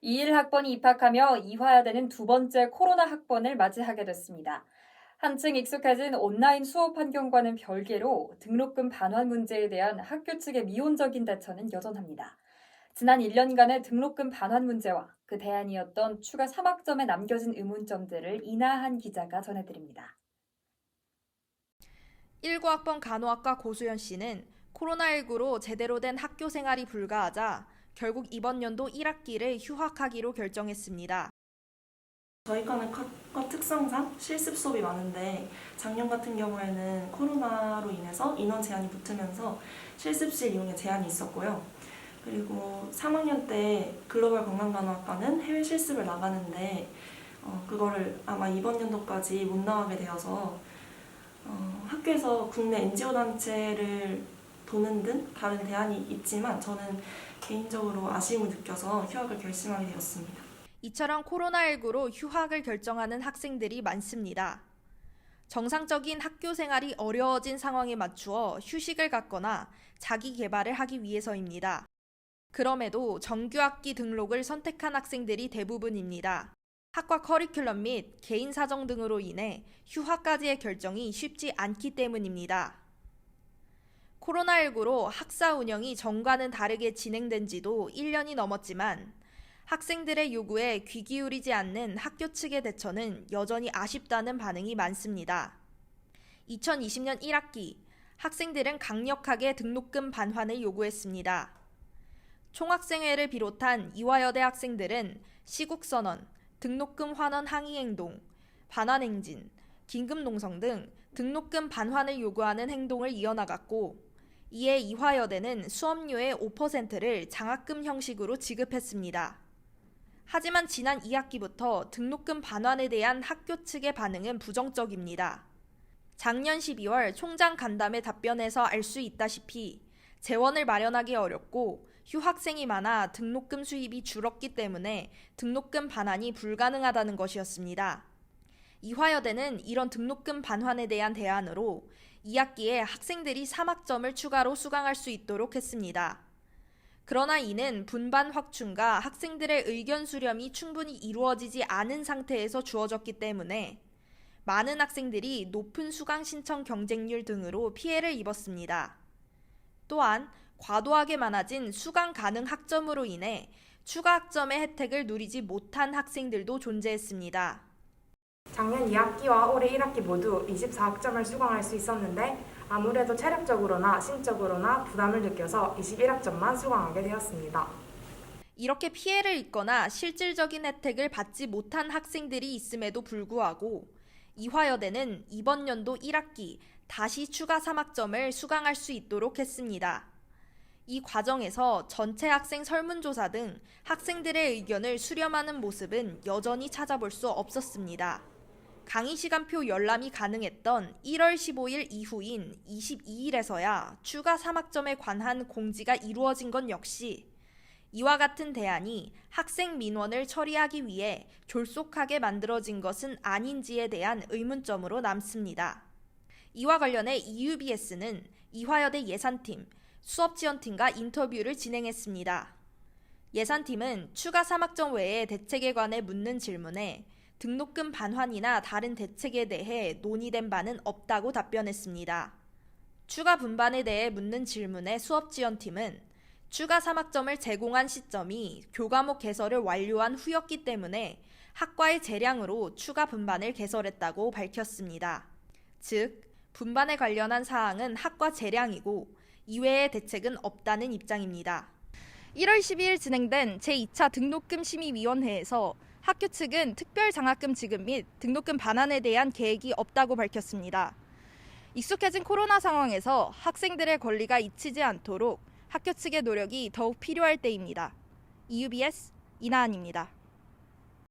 21학번이 입학하며 이화여대는 두 번째 코로나 학번을 맞이하게 됐습니다. 한층 익숙해진 온라인 수업 환경과는 별개로 등록금 반환 문제에 대한 학교 측의 미온적인 대처는 여전합니다. 지난 1년간의 등록금 반환 문제와 그 대안이었던 추가 3학점에 남겨진 의문점들을 이나한 기자가 전해드립니다. 19학번 간호학과 고수연 씨는 코로나19로 제대로 된 학교 생활이 불가하자 결국 이번 연도 1학기를 휴학하기로 결정했습니다. 저희 과는 특성상 실습 수업이 많은데 작년 같은 경우에는 코로나로 인해서 인원 제한이 붙으면서 실습실 이용에 제한이 있었고요. 그리고 3학년 때 글로벌 건강간호학과는 해외 실습을 나가는데 그거를 아마 이번 연도까지 못 나가게 되어서 학교에서 국내 NGO 단체를 도는 등 다른 대안이 있지만 저는 개인적으로 아쉬움을 느껴서 휴학을 결심하게 되었습니다. 이처럼 코로나19로 휴학을 결정하는 학생들이 많습니다. 정상적인 학교 생활이 어려워진 상황에 맞추어 휴식을 갖거나 자기 개발을 하기 위해서입니다. 그럼에도 정규학기 등록을 선택한 학생들이 대부분입니다. 학과 커리큘럼 및 개인 사정 등으로 인해 휴학까지의 결정이 쉽지 않기 때문입니다. 코로나19로 학사 운영이 전과는 다르게 진행된 지도 1년이 넘었지만 학생들의 요구에 귀 기울이지 않는 학교 측의 대처는 여전히 아쉽다는 반응이 많습니다. 2020년 1학기 학생들은 강력하게 등록금 반환을 요구했습니다. 총학생회를 비롯한 이화여대 학생들은 시국선언, 등록금 환원 항의행동, 반환행진, 긴급농성 등 등록금 반환을 요구하는 행동을 이어나갔고 이에 이화여대는 수업료의 5%를 장학금 형식으로 지급했습니다. 하지만 지난 2학기부터 등록금 반환에 대한 학교 측의 반응은 부정적입니다. 작년 12월 총장 간담회 답변에서 알 수 있다시피 재원을 마련하기 어렵고 휴학생이 많아 등록금 수입이 줄었기 때문에 등록금 반환이 불가능하다는 것이었습니다. 이화여대는 이런 등록금 반환에 대한 대안으로 2학기에 학생들이 3학점을 추가로 수강할 수 있도록 했습니다. 그러나 이는 분반 확충과 학생들의 의견 수렴이 충분히 이루어지지 않은 상태에서 주어졌기 때문에 많은 학생들이 높은 수강 신청 경쟁률 등으로 피해를 입었습니다. 또한 과도하게 많아진 수강 가능 학점으로 인해 추가 학점의 혜택을 누리지 못한 학생들도 존재했습니다. 작년 2학기와 올해 1학기 모두 24학점을 수강할 수 있었는데 아무래도 체력적으로나 심적으로나 부담을 느껴서 21학점만 수강하게 되었습니다. 이렇게 피해를 입거나 실질적인 혜택을 받지 못한 학생들이 있음에도 불구하고 이화여대는 이번 연도 1학기 다시 추가 3학점을 수강할 수 있도록 했습니다. 이 과정에서 전체 학생 설문조사 등 학생들의 의견을 수렴하는 모습은 여전히 찾아볼 수 없었습니다. 강의 시간표 열람이 가능했던 1월 15일 이후인 22일에서야 추가 3학점에 관한 공지가 이루어진 건 역시 이와 같은 대안이 학생 민원을 처리하기 위해 졸속하게 만들어진 것은 아닌지에 대한 의문점으로 남습니다. 이와 관련해 EUBS는 이화여대 예산팀, 수업지원팀과 인터뷰를 진행했습니다. 예산팀은 추가 3학점 외의 대책에 관해 묻는 질문에 등록금 반환이나 다른 대책에 대해 논의된 바는 없다고 답변했습니다. 추가 분반에 대해 묻는 질문에 수업지원팀은 추가 3학점을 제공한 시점이 교과목 개설을 완료한 후였기 때문에 학과의 재량으로 추가 분반을 개설했다고 밝혔습니다. 즉, 분반에 관련한 사항은 학과 재량이고 이외의 대책은 없다는 입장입니다. 1월 12일 진행된 제2차 등록금 심의위원회에서 학교 측은 특별 장학금 지급 및 등록금 반환에 대한 계획이 없다고 밝혔습니다. 익숙해진 코로나 상황에서 학생들의 권리가 잊히지 않도록 학교 측의 노력이 더욱 필요할 때입니다. EUBS 이나은입니다.